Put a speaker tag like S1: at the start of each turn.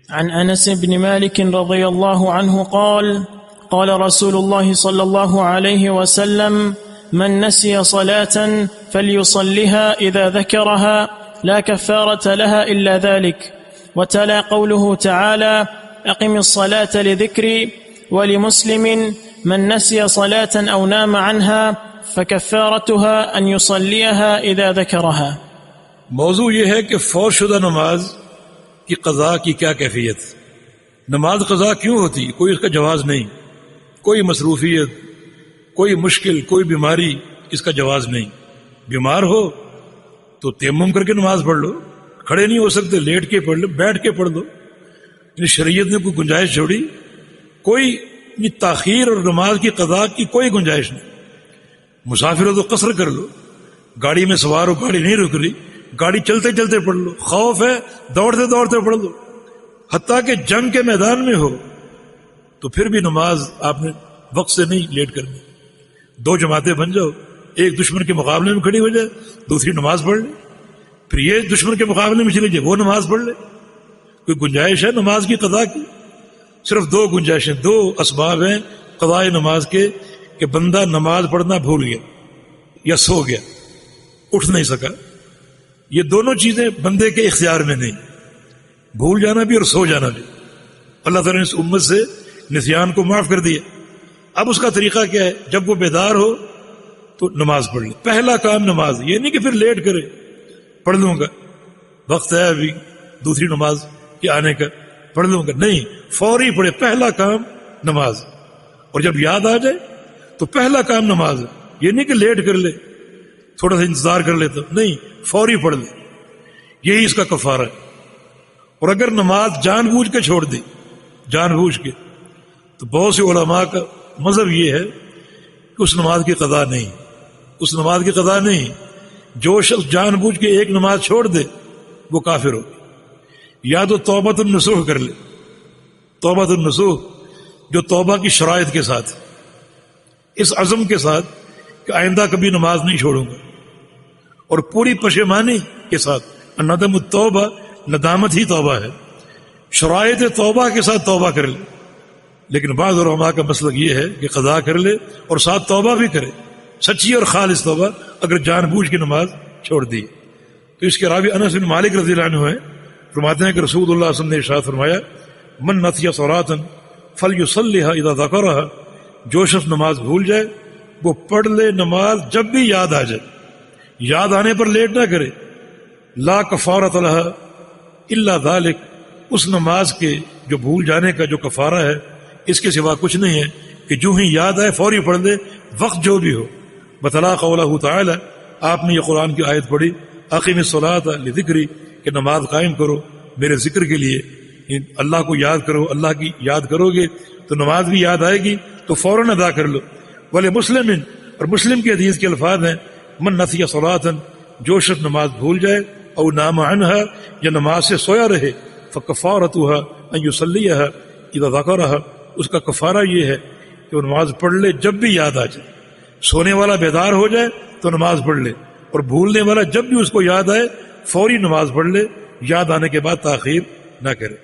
S1: عن أنس بن مالك رضي الله عنه قال قال رسول الله صلى الله عليه وسلم من نسي صلاة فليصلها إذا ذكرها لا كفارة لها إلا ذلك. وتلا قوله تعالى أقم الصلاة لذكري. ولمسلم من نسي صلاة أو نام عنها فكفارتها أن يصليها إذا ذكرها.
S2: موضوع یہ ہے کہ فوت شدہ نماز کی قضاء کی کیا کیفیت. نماز قضاء کیوں ہوتی؟ کوئی اس کا جواز نہیں، کوئی مصروفیت، کوئی مشکل، کوئی بیماری، اس کا جواز نہیں. بیمار ہو تو تیمم کر کے نماز پڑھ لو، کھڑے نہیں ہو سکتے لیٹ کے پڑھ لو، بیٹھ کے پڑھ لو. شریعت نے کوئی گنجائش چھوڑی؟ کوئی تاخیر اور نماز کی قضاء کی کوئی گنجائش نہیں. مسافر ہو تو قصر کر لو، گاڑی میں سوار ہو گاڑی نہیں رک رہی، گاڑی چلتے چلتے پڑھ لو، خوف ہے دوڑتے دوڑتے پڑھ لو. حتیٰ کہ جنگ کے میدان میں ہو تو پھر بھی نماز آپ نے وقت سے نہیں لیٹ کرنی. 2 جماعتیں بن جاؤ، ایک دشمن کے مقابلے میں کھڑی ہو جائے، دوسری نماز پڑھ لے، پھر یہ دشمن کے مقابلے میں چلی جائے وہ نماز پڑھ لے. کوئی گنجائش ہے نماز کی قضاء کی؟ صرف 2 گنجائشیں، 2 اسباب ہیں قضاء نماز کے کہ بندہ نماز پڑھنا بھول گیا یا سو گیا، اٹھ نہیں سکا. یہ دونوں چیزیں بندے کے اختیار میں نہیں، بھول جانا بھی اور سو جانا بھی. اللہ تعالیٰ نے اس امت سے نسیان کو معاف کر دیا. اب اس کا طریقہ کیا ہے؟ جب وہ بیدار ہو تو نماز پڑھ لے. پہلا کام نماز، یہ نہیں کہ پھر لیٹ کرے پڑھ لوں گا، وقت ہے ابھی دوسری نماز کے آنے کا پڑھ لوں گا، نہیں، فوری پڑھے. پہلا کام نماز. اور جب یاد آ جائے تو پہلا کام نماز ہے. یہ نہیں کہ لیٹ کر لے تھوڑا سا انتظار کر لیتا، نہیں، فوری پڑھ لے. یہی اس کا کفارہ ہے. اور اگر نماز جان بوجھ کے چھوڑ دی، جان بوجھ کے، تو بہت سے علماء کا مذہب یہ ہے کہ اس نماز کی قضا نہیں، اس نماز کی قضا نہیں. جو شخص جان بوجھ کے ایک نماز چھوڑ دے وہ کافر ہو. یا تو توبۃ النصوح کر لے، توبۃ النصوح جو توبہ کی شرائط کے ساتھ، اس عزم کے ساتھ کہ آئندہ کبھی نماز نہیں چھوڑوں گا، اور پوری پشیمانی کے ساتھ. ندم التوبہ، ندامت ہی توبہ ہے. شرائط توبہ کے ساتھ توبہ کر لے. لیکن بعض علماء کا مسلک یہ ہے کہ قضا کر لے اور ساتھ توبہ بھی کرے، سچی اور خالص توبہ، اگر جان بوجھ کے نماز چھوڑ دی. تو اس کے راوی انس بن مالک رضی اللہ عنہ ہیں، فرماتے ہیں کہ رسول اللہ صلی اللہ علیہ وسلم نے ارشاد فرمایا من نسی صلاۃ فلیصلیھا اذا ذکرھا. جو شخص نماز بھول جائے وہ پڑھ لے نماز جب بھی یاد آ جائے، یاد آنے پر لیٹ نہ کرے. لا کفارۃ لھا الا ذلک. اس نماز کے جو بھول جانے کا جو کفارہ ہے اس کے سوا کچھ نہیں ہے کہ جو ہی یاد آئے فوری پڑھ لے، وقت جو بھی ہو. بتلا قولہ تعالی، آپ نے یہ قرآن کی آیت پڑھی اقیم الصلاۃ لذکری، کہ نماز قائم کرو میرے ذکر کے لیے. اللہ کو یاد کرو، اللہ کی یاد کرو گے تو نماز بھی یاد آئے گی تو فوراً ادا کر لو. ولی مسلم، اور مسلم کی حدیث کے الفاظ ہیں من نسی صلاۃ، جو شخص نماز بھول جائے او نام عنہا، یا نماز سے سویا رہے، فکفارتھا ان یصلیھا اذا ذکرھا. اس کا کفارہ یہ ہے کہ وہ نماز پڑھ لے جب بھی یاد آ جائے. سونے والا بیدار ہو جائے تو نماز پڑھ لے، اور بھولنے والا جب بھی اس کو یاد آئے فوری نماز پڑھ لے، یاد آنے کے بعد تاخیر نہ کرے.